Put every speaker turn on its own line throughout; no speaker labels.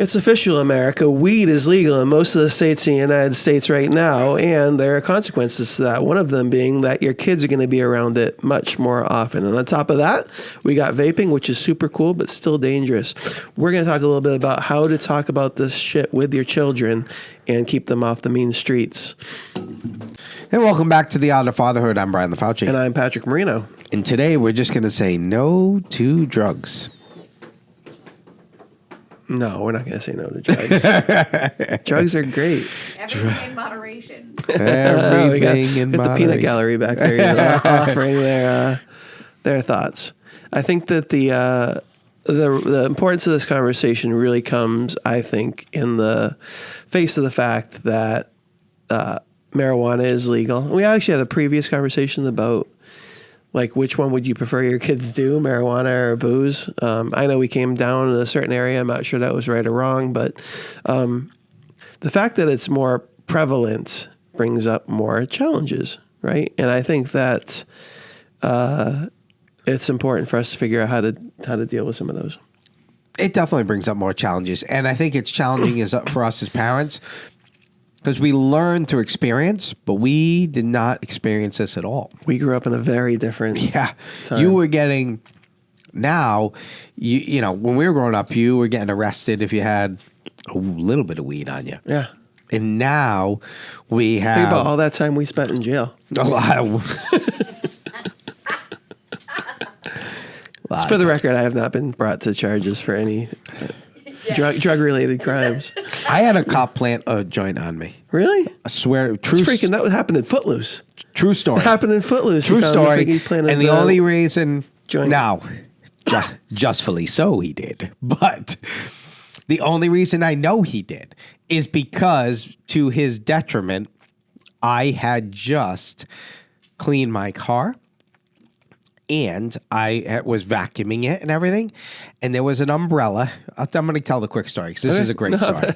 It's official, America. Weed is legal in most of the states in the United States right now, and there are consequences to that. One of them being that your kids are going to be around it much more often. And on top of that, we got vaping, which is super cool, but still dangerous. We're going to talk a little bit about how to talk about this shit with your children and keep them off the mean streets.
And welcome back to the Art of Fatherhood. I'm Brian LaFauci.
And I'm Patrick Marino.
And today we're just going to say no to drugs.
No, we're not going to say no to drugs. Drugs are great.
Everything in moderation.
Everything in moderation.
The peanut gallery back there offering their thoughts. I think that the importance of this conversation really comes, I think, in the face of the fact that marijuana is legal. We actually had a previous conversation about like which one would you prefer your kids do, marijuana or booze? I know we came down in a certain area. I'm not sure that was right or wrong, but the fact that it's more prevalent brings up more challenges, right? And I think that it's important for us to figure out how to deal with some of those.
It definitely brings up more challenges, and I think it's challenging for us as parents because we learn through experience, but we did not experience this at all.
We grew up in a very different time.
You were getting, now, you know, when we were growing up, you were getting arrested if you had a little bit of weed on you.
Yeah.
And now we have...
Think about all that time we spent in jail.
A lot of...
For the record, I have not been brought to charges for any drug-related crimes.
I had a cop plant a joint on me.
Really?
I swear.
It's freaking. That happened in Footloose.
True story.
It happened in Footloose.
True story. And the only reason...
Joint.
Now, justfully so he did. But the only reason I know he did is because, to his detriment, I had just cleaned my car. And I was vacuuming it and everything. And there was an umbrella. I'm going to tell the quick story because this is a great story.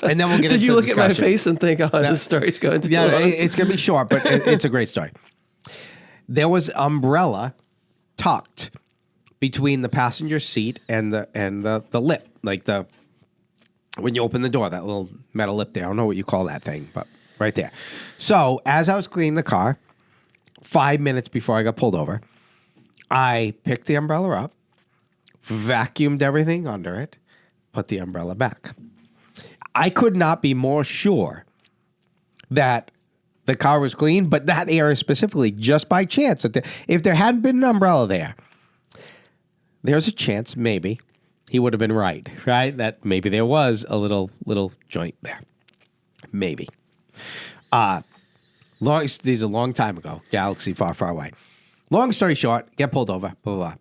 And then we'll get into the discussion.
Did you look at my face and think, oh, this story's going to be long?
It's going to be short, but it's a great story. There was umbrella tucked between the passenger seat and the lip. Like when you open the door, that little metal lip there. I don't know what you call that thing, but right there. So as I was cleaning the car, 5 minutes before I got pulled over, I picked the umbrella up, vacuumed everything under it, put the umbrella back. I could not be more sure that the car was clean, but that area specifically, just by chance, that if there hadn't been an umbrella there, there's a chance maybe he would have been right? That maybe there was a little joint there. Maybe. This is a long time ago, galaxy far, far away. Long story short, get pulled over, blah, blah, blah.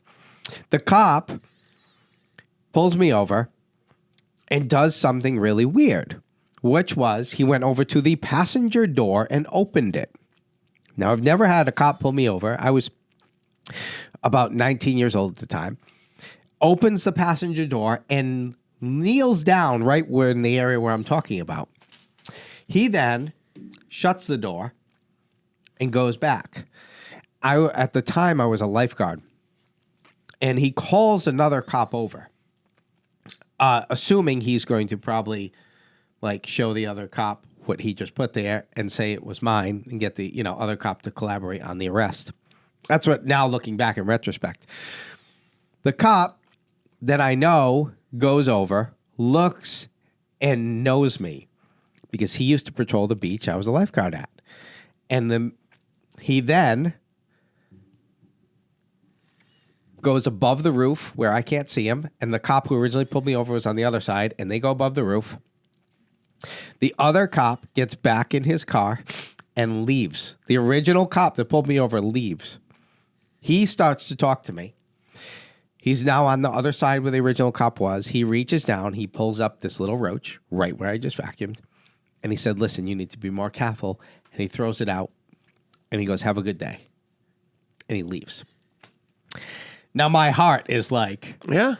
The cop pulls me over and does something really weird, which was he went over to the passenger door and opened it. Now, I've never had a cop pull me over. I was about 19 years old at the time. Opens the passenger door and kneels down right in the area where I'm talking about. He then shuts the door and goes back. At the time, I was a lifeguard, and he calls another cop over, assuming he's going to probably show the other cop what he just put there and say it was mine and get the other cop to collaborate on the arrest. That's what, now looking back in retrospect. The cop that I know goes over, looks, and knows me because he used to patrol the beach I was a lifeguard at. And he then goes above the roof where I can't see him, and the cop who originally pulled me over was on the other side, and they go above the roof. The other cop gets back in his car and leaves. The original cop that pulled me over leaves. He starts to talk to me. He's now on the other side where the original cop was. He reaches down, he pulls up this little roach right where I just vacuumed, and he said, listen, you need to be more careful, and he throws it out, and he goes, have a good day, and he leaves. Now, my heart is like...
Yeah.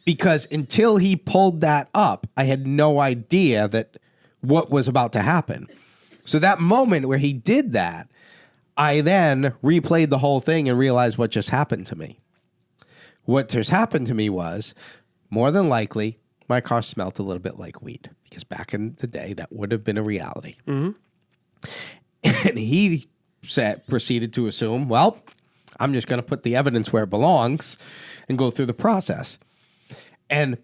Because until he pulled that up, I had no idea that what was about to happen. So that moment where he did that, I then replayed the whole thing and realized what just happened to me. What just happened to me was, more than likely, my car smelled a little bit like weed because back in the day, that would have been a reality. Mm-hmm. And he proceeded to assume, well, I'm just going to put the evidence where it belongs and go through the process. And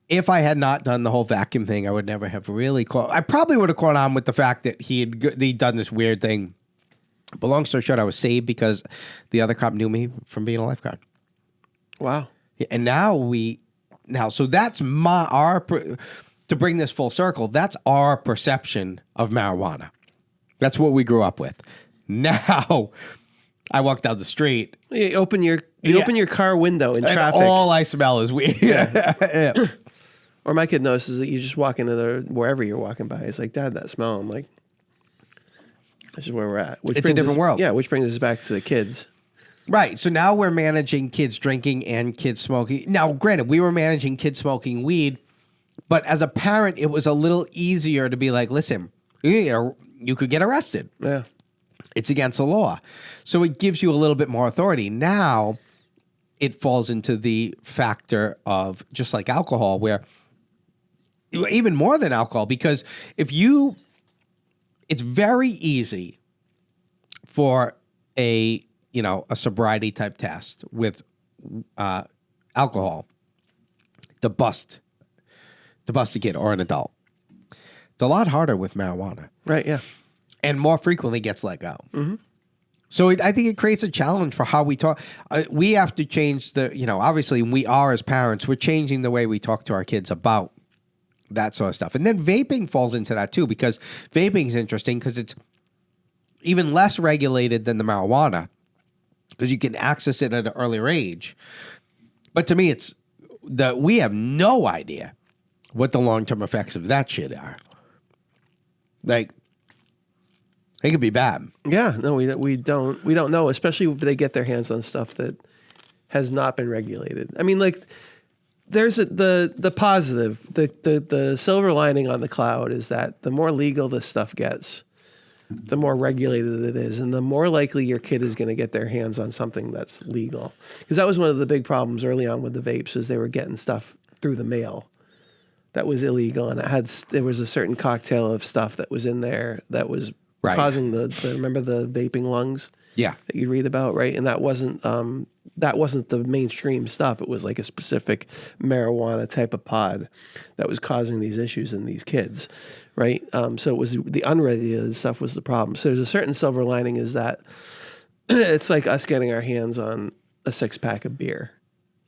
if I had not done the whole vacuum thing, I would never have really caught. I probably would have caught on with the fact that he'd done this weird thing. But long story short, I was saved because the other cop knew me from being a lifeguard.
Wow.
And so that's to bring this full circle, that's our perception of marijuana. That's what we grew up with. Now, I walk down the street.
You open your car window in traffic.
And all I smell is weed. Yeah.
Or my kid notices that you just walk into wherever you're walking by. He's like, Dad, that smell. I'm like, this is where we're at.
It's a different world.
Yeah, which brings us back to the kids.
Right. So now we're managing kids drinking and kids smoking. Now, granted, we were managing kids smoking weed, but as a parent, it was a little easier to be like, listen, you could get arrested.
Yeah.
It's against the law. So it gives you a little bit more authority. Now it falls into the factor of just like alcohol, where even more than alcohol, because it's very easy for a sobriety type test with alcohol to bust a kid or an adult. It's a lot harder with marijuana.
Right, yeah.
And more frequently gets let go.
Mm-hmm.
So I think it creates a challenge for how we talk. We have to change obviously we are as parents, we're changing the way we talk to our kids about that sort of stuff. And then vaping falls into that too, because vaping is interesting because it's even less regulated than the marijuana because you can access it at an earlier age. But to me, it's we have no idea what the long-term effects of that shit are. Like, it could be bad.
Yeah, no, we don't know, especially if they get their hands on stuff that has not been regulated. I mean, like, there's the positive, the silver lining on the cloud is that the more legal this stuff gets, the more regulated it is, and the more likely your kid is going to get their hands on something that's legal. Because that was one of the big problems early on with the vapes, is they were getting stuff through the mail that was illegal, and there was a certain cocktail of stuff that was in there that was causing remember the vaping lungs?
Yeah,
that you read about, right? And that wasn't the mainstream stuff. It was like a specific marijuana type of pod that was causing these issues in these kids, right? So it was the unregulated stuff was the problem. So there's a certain silver lining, is that it's like us getting our hands on a 6-pack of beer.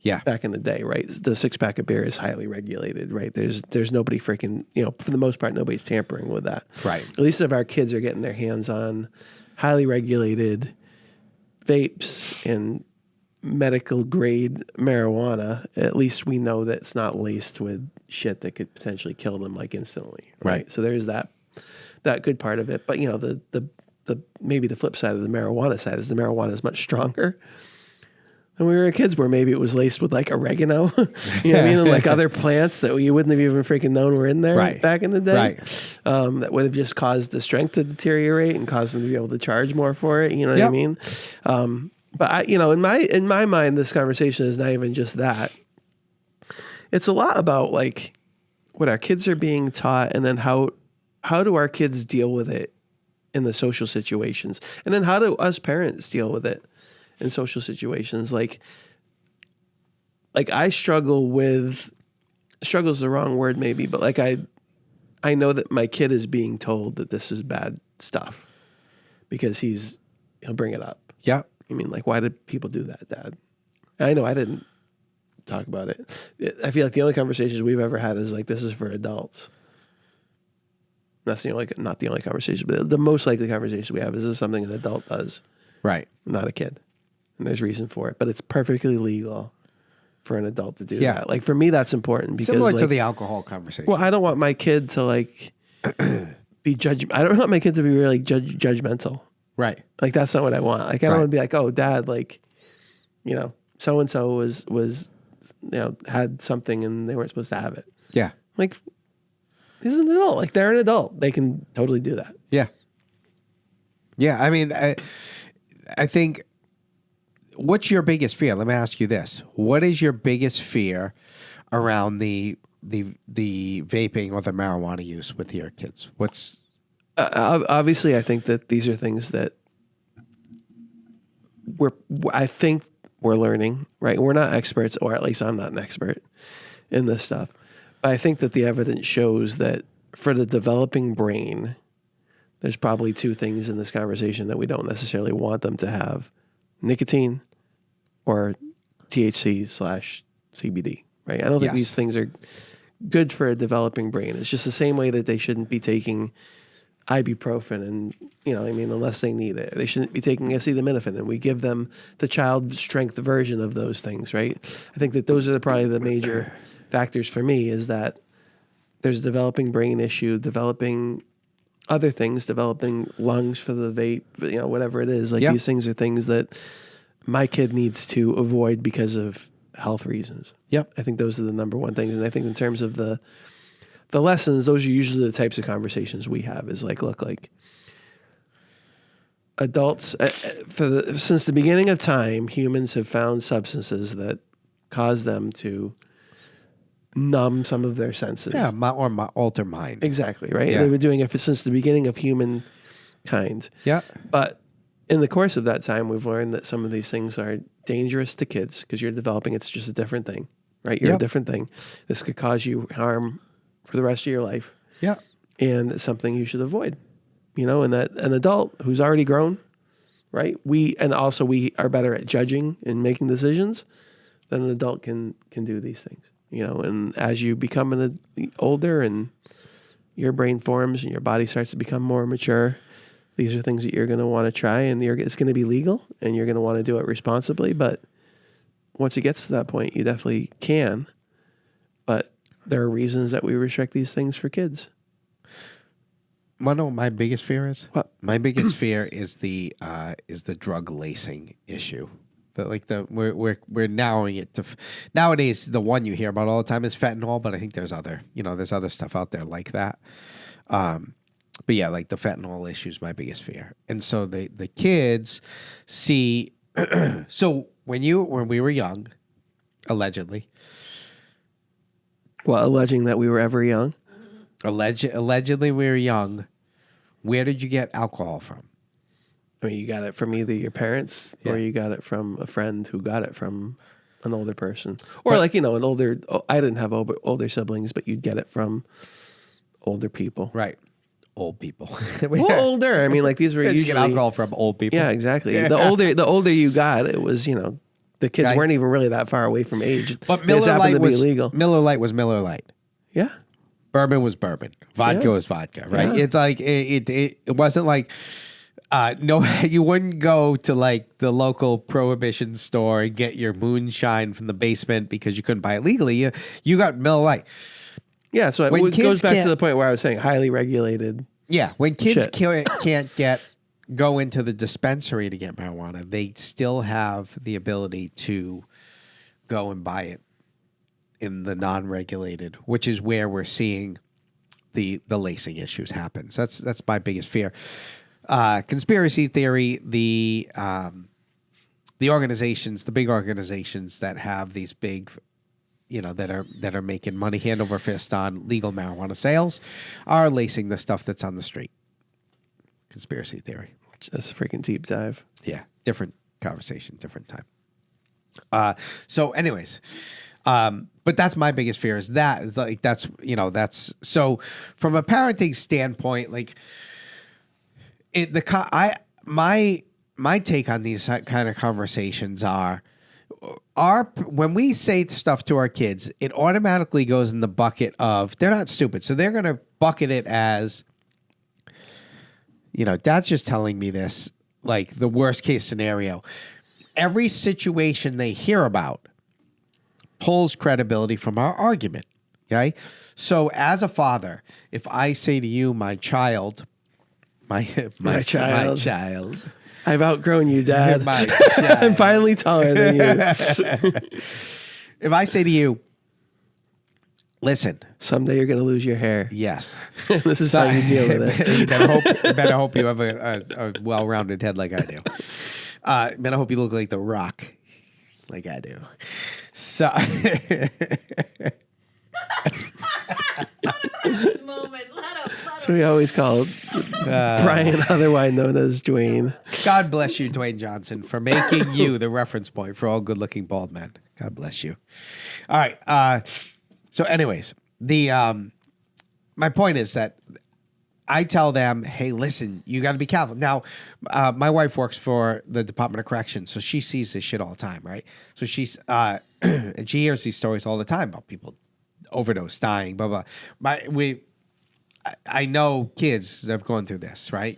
Yeah.
Back in the day, right? The 6-pack of beer is highly regulated, right? There's nobody freaking, for the most part, nobody's tampering with that.
Right.
At least if our kids are getting their hands on highly regulated vapes and medical grade marijuana, at least we know that it's not laced with shit that could potentially kill them like instantly. Right. So there's that good part of it. But the maybe the flip side of the marijuana side is the marijuana is much stronger. When we were kids, where maybe it was laced with like oregano, you know what I mean? And like other plants that you wouldn't have even freaking known were in there back in the day.
Right.
That would have just caused the strength to deteriorate and caused them to be able to charge more for it. You know what I mean? But in my mind, this conversation is not even just that. It's a lot about like what our kids are being taught, and then how do our kids deal with it in the social situations, and then how do us parents deal with it in social situations. Like I struggle is the wrong word maybe, but like I know that my kid is being told that this is bad stuff because he'll bring it up.
Yeah.
I mean, like, why did people do that, Dad? I know I didn't talk about it. I feel like the only conversations we've ever had is like, this is for adults. That's not the only conversation, but the most likely conversation we have is, this something an adult does?
Right.
Not a kid. And there's reason for it, but it's perfectly legal for an adult to do that. Like, for me, that's important because
similar to the alcohol conversation.
Well, I don't want my kid to like be I don't want my kid to be really judgmental.
Right.
Like, that's not what I want. Like, I don't want to be like, oh, Dad, like, so and so was had something and they weren't supposed to have it.
Yeah.
Like, he's an adult. Like, they're an adult. They can totally do that.
Yeah. Yeah. I mean, I think. What's your biggest fear? Let me ask you this. What is your biggest fear around the the vaping or the marijuana use with your kids? What's
Obviously, I think that these are things that I think we're learning, right? We're not experts, or at least I'm not an expert in this stuff. But I think that the evidence shows that for the developing brain, there's probably two things in this conversation that we don't necessarily want them to have: nicotine or THC/CBD, right? I don't think these things are good for a developing brain. It's just the same way that they shouldn't be taking ibuprofen and, unless they need it. They shouldn't be taking acetaminophen, and we give them the child strength version of those things, right? I think that those are probably the major factors for me, is that there's a developing brain issue, developing other things, developing lungs for the vape, whatever it is. Like these things are things that my kid needs to avoid because of health reasons.
Yep.
I think those are the number one things. And I think in terms of the lessons, those are usually the types of conversations we have, is like, look, like adults, since the beginning of time, humans have found substances that cause them to numb some of their senses.
Yeah, alter mind.
Exactly, right?
Yeah.
They've been doing it since the beginning of humankind.
Yeah.
But in the course of that time, we've learned that some of these things are dangerous to kids because you're developing. It's just a different thing, right? You're a different thing. This could cause you harm for the rest of your life.
Yeah.
And it's something you should avoid, and that an adult who's already grown, right? We are better at judging and making decisions than an adult can do these things, and as you become older and your brain forms and your body starts to become more mature, these are things that you're going to want to try, and it's going to be legal, and you're going to want to do it responsibly. But once it gets to that point, you definitely can. But there are reasons that we restrict these things for kids.
Want to know what my biggest fear is?
What?
My biggest fear is the drug lacing issue. We're narrowing it to nowadays. The one you hear about all the time is fentanyl, but I think there's other stuff out there like that. But yeah, like the fentanyl issue is my biggest fear. And so the kids see. So when we were young, allegedly.
Well, alleging that we were ever young.
Allegedly we were young. Where did you get alcohol from?
I mean, you got it from either your parents or you got it from a friend who got it from an older person. Or an older, I didn't have older siblings, but you'd get it from older people.
Right. Old people.
Well, older. I mean, like these were usually.
You get alcohol from old people.
Yeah, exactly. Yeah. The older you got, it was, the kids weren't even really that far away from age.
But Miller Lite was
illegal.
Miller Lite was Miller Lite.
Yeah.
Bourbon was bourbon. Vodka was vodka, right? Yeah. It's like it wasn't like no, you wouldn't go to like the local prohibition store and get your moonshine from the basement because you couldn't buy it legally. You got Miller Lite.
Yeah, so it goes back to the point where I was saying highly regulated.
Yeah, when kids can't go into the dispensary to get marijuana, they still have the ability to go and buy it in the non-regulated, which is where we're seeing the lacing issues happen. So that's my biggest fear. Conspiracy theory, the organizations, the big organizations that have these big, that are making money hand over fist on legal marijuana sales are lacing the stuff that's on the street. Conspiracy theory.
That's a freaking deep dive.
Yeah. Different conversation, different time. So anyways, but that's my biggest fear is that. It's like that's so from a parenting standpoint, like my take on these kind of conversations are when we say stuff to our kids, it automatically goes in the bucket of they're not stupid. So they're going to bucket it as, dad's just telling me this, like the worst case scenario. Every situation they hear about pulls credibility from our argument. Okay. So as a father, if I say to you, my child, my child.
I've outgrown you, Dad.
My child.
I'm finally taller than you.
If I say to you, listen.
Someday you're going to lose your hair.
Yes.
This is how you deal with it.
You better hope you have a well-rounded head like I do. Man, I hope you look like The Rock like I do. So...
We always call Brian, otherwise known as Dwayne.
God bless you, Dwayne Johnson, for making you the reference point for all good-looking bald men. God bless you. All right. So, anyways, my point is that I tell them, hey, listen, you got to be careful. Now, my wife works for the Department of Corrections, so she sees this shit all the time, right? So she's and she hears these stories all the time about people overdose, dying, blah blah. I know kids that have gone through this, right?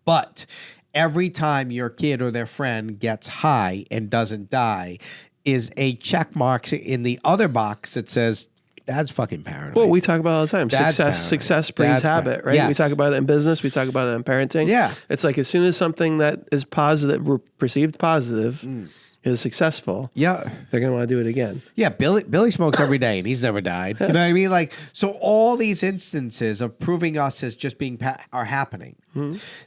But every time your kid or their friend gets high and doesn't die, is a check mark in the other box that says, "Dad's fucking paranoid."
Well, we talk about it all the time.
Dad's
Success breeds habit, right?
Yes.
We talk about it in business. We talk about it in parenting.
Yeah.
It's like as soon as something that is positive, perceived positive, is successful,
Yeah.
they're going to want to do it again.
Yeah, Billy smokes every day and he's never died. You know what I mean? Like, so all these instances of proving us as just being are happening.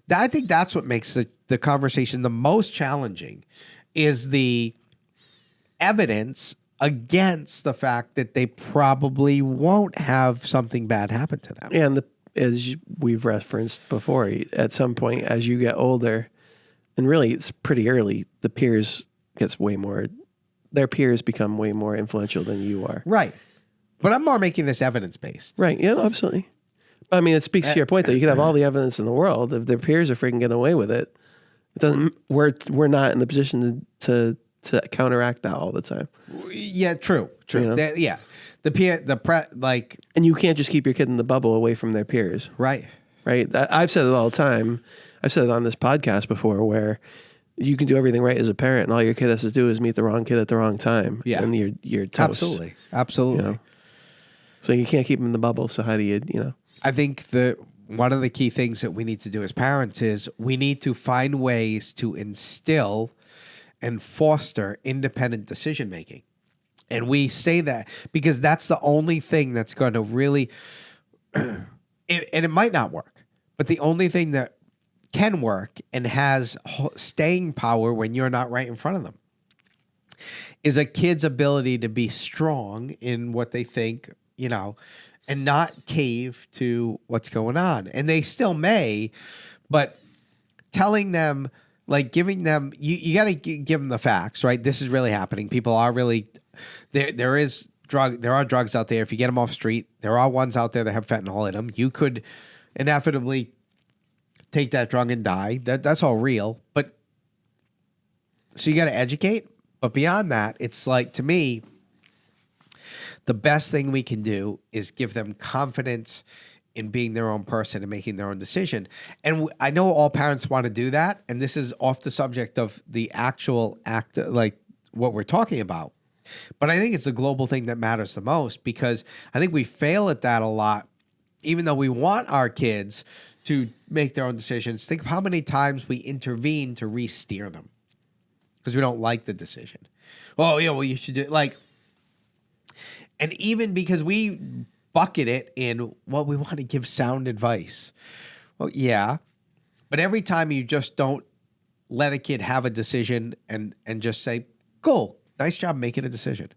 I think that's what makes the conversation the most challenging is the evidence against the fact that they probably won't have something bad happen to them.
And as we've referenced before, at some point as you get older, and really it's pretty early, the peers their peers become way more influential than you are.
Right. But I'm more making this evidence-based.
Right. Yeah, absolutely. But I mean, it speaks to your point that you could have all the evidence in the world. If their peers are freaking getting away with it, it doesn't. We're not in the position to counteract that all the time.
Yeah, true.
You know? And you can't just keep your kid in the bubble away from their peers.
Right.
Right. I've said it all the time. I've said it on this podcast before where you can do everything right as a parent and all your kid has to do is meet the wrong kid at the wrong time.
Yeah.
And you're toast.
Absolutely.
You know? So you can't keep them in the bubble. So how do you.
I think one of the key things that we need to do as parents is we need to find ways to instill and foster independent decision making. And we say that because that's the only thing that's going to really, and it might not work, but the only thing that can work and has staying power when you're not right in front of them is a kid's ability to be strong in what they think, and not cave to what's going on. And they still may, but telling them, like giving them, you got to give them the facts, right? This is really happening. People are really, there are drugs out there. If you get them off street, there are ones out there that have fentanyl in them. You could inevitably take that drug and die. That's all real. But so you got to educate. But beyond that, it's like, to me, the best thing we can do is give them confidence in being their own person and making their own decision. And I know all parents want to do that. And this is off the subject of the actual act, like what we're talking about. But I think it's the global thing that matters the most because I think we fail at that a lot, even though we want our kids to make their own decisions. Think of how many times we intervene to re-steer them because we don't like the decision. Oh, yeah, well, you should do it. Like, and even because we bucket it in, well, we want to give sound advice. Well, yeah, but every time you just don't let a kid have a decision and just say, cool, nice job making a decision.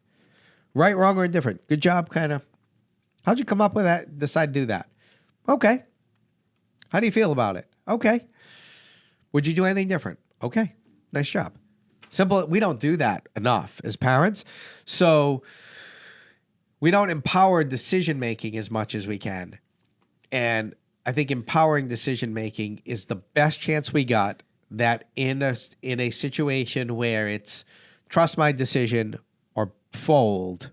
Right, wrong, or indifferent. Good job, kind of. How'd you come up with that? Decide to do that. Okay. How do you feel about it? Okay. Would you do anything different? Okay. Nice job. Simple. We don't do that enough as parents. So we don't empower decision-making as much as we can. And I think empowering decision-making is the best chance we got that in a situation where it's trust my decision or fold,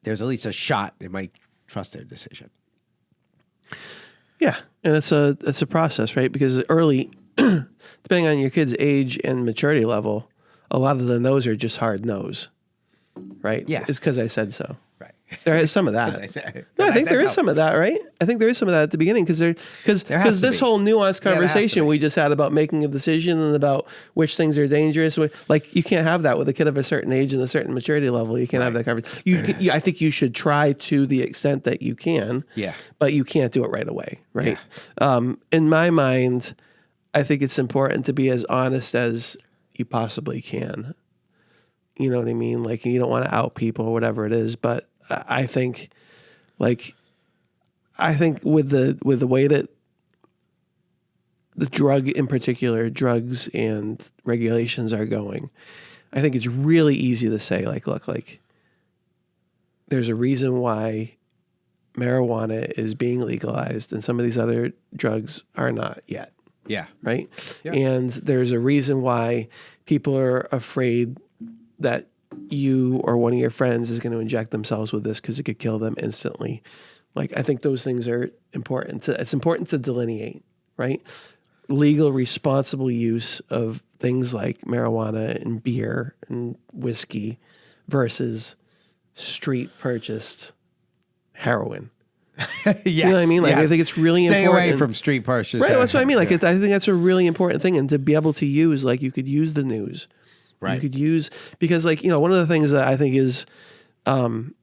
there's at least a shot they might trust their decision.
Yeah, and it's a process, right? Because early, depending on your kid's age and maturity level, a lot of the no's are just hard no's, right?
Yeah.
It's because I said so.
Right.
There is some of that. I think there is some of that, right? I think there is some of that at the beginning because this whole nuanced conversation we just had about making a decision and about which things are dangerous. Like you can't have that with a kid of a certain age and a certain maturity level. You can't have that conversation. I think you should try to the extent that you can.
Yeah.
But you can't do it right away, right? Yeah. In my mind, I think it's important to be as honest as you possibly can. You know what I mean? Like you don't want to out people or whatever it is, but I think like I think with the way that the drug in particular, drugs and regulations are going, I think it's really easy to say, like, look, like, there's a reason why marijuana is being legalized and some of these other drugs are not yet.
Yeah.
Right?
Yeah.
And there's a reason why people are afraid that you or one of your friends is going to inject themselves with this because it could kill them instantly. Like, I think those things are important. It's important to delineate, right? Legal, responsible use of things like marijuana and beer and whiskey versus street purchased heroin.
Yes.
You know what I mean? Like,
yes.
I think it's really
Stay
important.
away from street purchases.
Right, that's what I mean. Like, I think that's a really important thing, and to be able to use, like, you could use the news.
Right.
You could use, because, like, you know, one of the things that I think is, and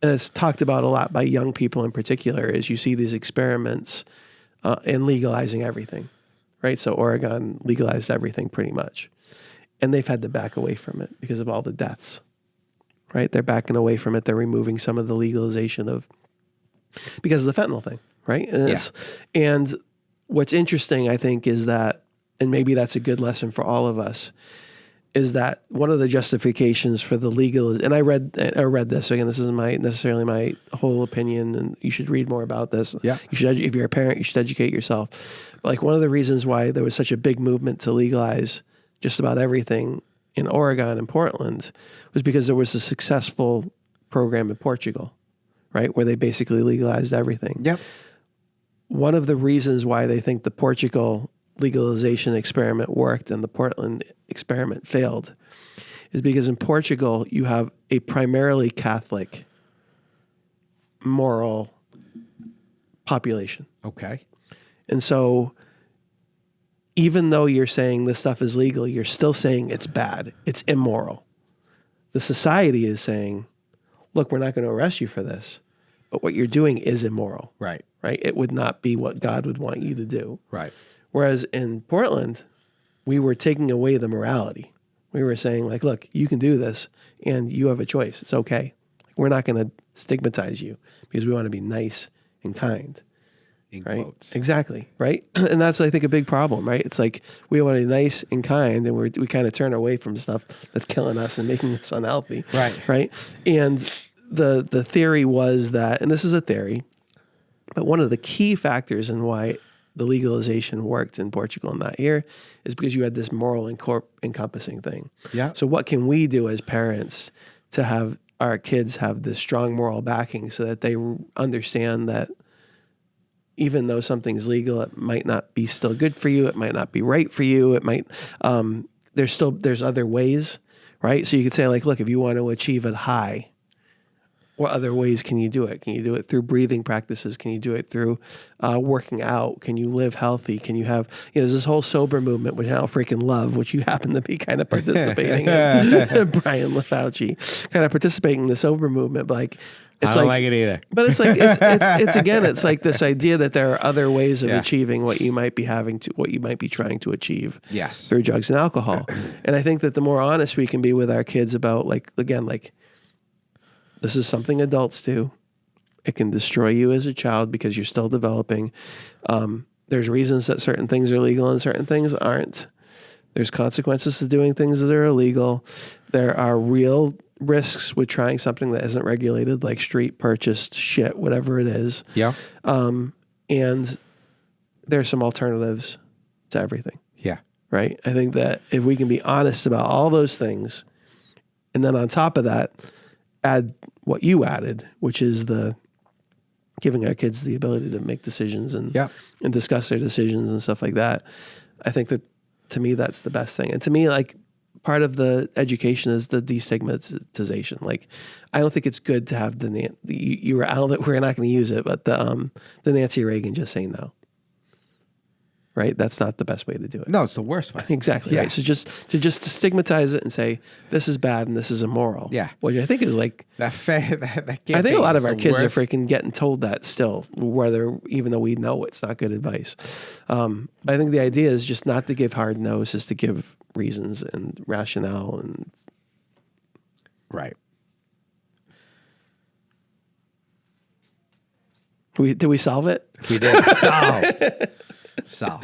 it's talked about a lot by young people in particular, is you see these experiments in legalizing everything, right? So Oregon legalized everything pretty much, and they've had to back away from it because of all the deaths, right? They're backing away from it. They're removing some of the legalization of, because of the fentanyl thing, right? And what's interesting, I think, is that, and maybe that's a good lesson for all of us, is that one of the justifications for the legal is, and I read this, again, this isn't necessarily my whole opinion, and you should read more about this.
Yeah.
You should, if you're a parent, you should educate yourself. Like, one of the reasons why there was such a big movement to legalize just about everything in Oregon and Portland was because there was a successful program in Portugal, right, where they basically legalized everything.
Yep.
One of the reasons why they think the Portugal legalization experiment worked and the Portland experiment failed is because in Portugal you have a primarily Catholic moral population.
Okay.
And so even though you're saying this stuff is legal, you're still saying it's bad, it's immoral. The society is saying, look, we're not going to arrest you for this, but what you're doing is immoral.
Right.
Right? It would not be what God would want you to do.
Right.
Whereas in Portland, we were taking away the morality. We were saying, like, look, you can do this and you have a choice. It's okay. We're not going to stigmatize you because we want to be nice and kind.
In
Right?
quotes.
Exactly. Right? And that's, I think, a big problem, right? It's like we want to be nice and kind, and we kind of turn away from stuff that's killing us and making us unhealthy.
Right.
Right? And the theory was that, and this is a theory, but one of the key factors in why the legalization worked in Portugal and not here is because you had this moral encompassing thing.
Yeah.
So what can we do as parents to have our kids have this strong moral backing so that they understand that even though something's legal, it might not be still good for you. It might not be right for you. It might, there's other ways, right? So you could say, like, look, if you want to achieve a high, what other ways can you do it? Can you do it through breathing practices? Can you do it through working out? Can you live healthy? Can you have, there's this whole sober movement, which I don't freaking love, which you happen to be kind of participating in. Brian LaFauci, kind of participating in the sober movement. But like, it's
I don't like it either.
But it's like, it's again, it's like this idea that there are other ways of
Yeah.
achieving what you might be what you might be trying to achieve.
Yes.
Through drugs and alcohol. And I think that the more honest we can be with our kids about, like, again, like, this is something adults do. It can destroy you as a child because you're still developing. There's reasons that certain things are legal and certain things aren't. There's consequences to doing things that are illegal. There are real risks with trying something that isn't regulated, like street purchased shit, whatever it is.
Yeah.
And there's some alternatives to everything,
Yeah.
right? I think that if we can be honest about all those things, and then on top of that, add what you added, which is the giving our kids the ability to make decisions and discuss their decisions and stuff like that. I think that, to me, that's the best thing. And to me, like, part of the education is the destigmatization. Like, I don't think it's good to have we're not going to use it, but the Nancy Reagan just saying no. Right? That's not the best way to do it.
No, it's the worst way.
Exactly.
Yeah.
Right. So just to stigmatize it and say this is bad and this is immoral.
Yeah.
Which I think is like
that
I think a lot of our kids are freaking getting told that still, even though we know it's not good advice. But I think the idea is just not to give hard no's, is to give reasons and rationale and
right.
Did we solve it?
We did. Solve.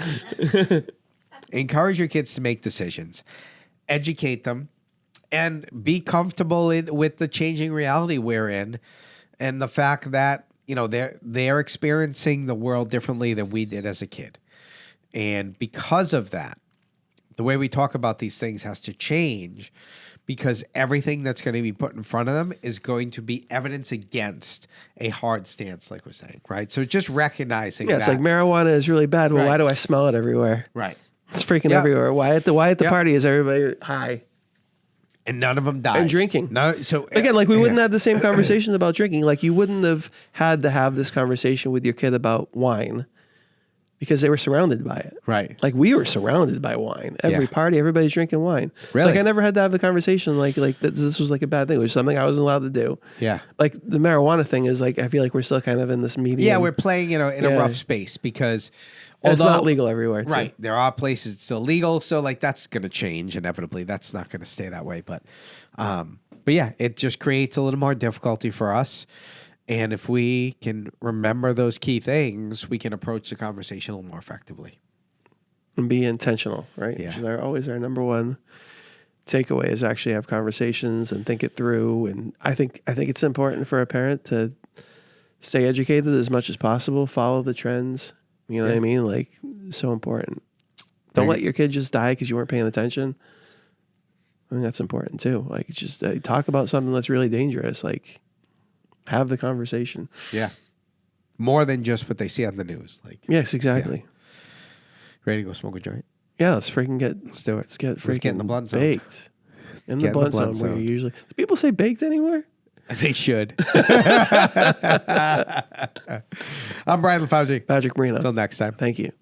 Encourage your kids to make decisions. Educate them. And be comfortable with the changing reality we're in. And the fact that, they're experiencing the world differently than we did as a kid. And because of that, the way we talk about these things has to change, because everything that's going to be put in front of them is going to be evidence against a hard stance, like we're saying, right? So just recognizing
Yeah,
that.
it's like marijuana is really bad. Well,
Right.
why do I smell it everywhere?
Right.
It's freaking
Yeah.
everywhere. Why at the
Yeah.
party is everybody high
And none of them died.
and drinking?
No, so
Again, like we wouldn't have the same conversations about drinking. Like you wouldn't have had to have this conversation with your kid about wine because they were surrounded by it.
Right.
Like we were surrounded by wine. Every
Yeah.
party, everybody's drinking wine. It's
Really?
like I never had to have the conversation like that this was like a bad thing. It was something I wasn't allowed to do.
Yeah.
Like the marijuana thing is like I feel like we're still kind of in this medium.
Yeah, we're playing in a
Yeah.
rough space because
And it's not legal everywhere. Too.
Right. There are places it's still legal, so like that's going to change inevitably. That's not going to stay that way, but yeah, it just creates a little more difficulty for us. And if we can remember those key things, we can approach the conversation a little more effectively.
And be intentional, right?
Yeah.
Which is always our number one takeaway is actually have conversations and think it through. And I think it's important for a parent to stay educated as much as possible, follow the trends. You know what I mean? Like, so important. Don't let your kid just die because you weren't paying attention. I think that's important too. Like, just talk about something that's really dangerous. Like, have the conversation.
Yeah. More than just what they see on the news. Like,
Yes, exactly.
ready to go smoke a joint?
Yeah, let's freaking get.
Let's do it.
Let's get freaking
Let's get in the blunt zone.
baked. In the
get in the
blunt
blunt
zone where
zone.
you usually. Do people say baked anymore?
They should. I'm Brian LaFauci.
Patrick Marino.
Until next time.
Thank you.